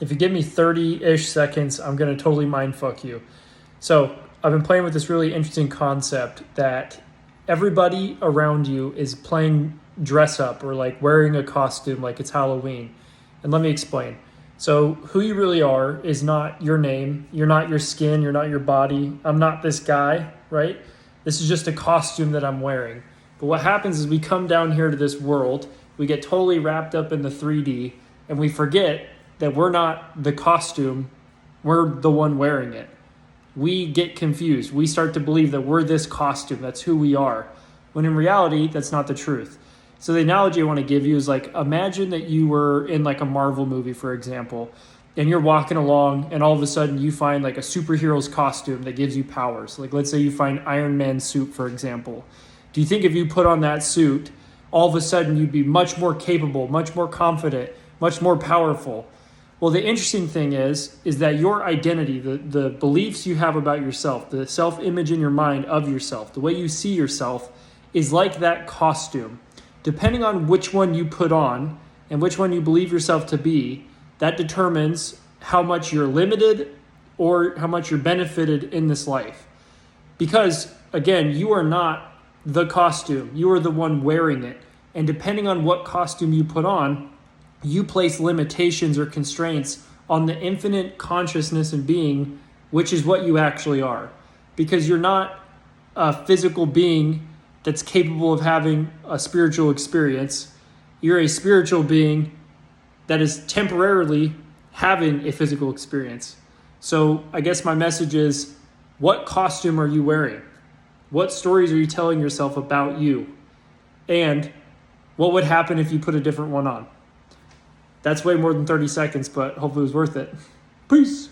If you give me 30-ish seconds, I'm going to totally mind fuck you. So I've been playing with this really interesting concept that everybody around you is playing dress up or like wearing a costume like it's Halloween. And let me explain. So who you really are is not your name. You're not your skin. You're not your body. I'm not this guy, right? This is just a costume that I'm wearing. But what happens is we come down here to this world, we get totally wrapped up in the 3D, and we forget that we're not the costume, we're the one wearing it. We get confused. We start to believe that we're this costume, that's who we are, when in reality, that's not the truth. So the analogy I want to give you is like, imagine that you were in like a Marvel movie, for example, and you're walking along and all of a sudden you find like a superhero's costume that gives you powers. Like let's say you find Iron Man's suit, for example. Do you think if you put on that suit, all of a sudden you'd be much more capable, much more confident, much more powerful? Well, the interesting thing is that your identity, the beliefs you have about yourself, the self-image in your mind of yourself, the way you see yourself is like that costume. Depending on which one you put on and which one you believe yourself to be, that determines how much you're limited or how much you're benefited in this life. Because, again, you are not the costume. You are the one wearing it. And depending on what costume you put on, you place limitations or constraints on the infinite consciousness and being, which is what you actually are. Because you're not a physical being that's capable of having a spiritual experience. You're a spiritual being that is temporarily having a physical experience. So I guess my message is, what costume are you wearing? What stories are you telling yourself about you? And what would happen if you put a different one on? That's way more than 30 seconds, but hopefully it was worth it. Peace.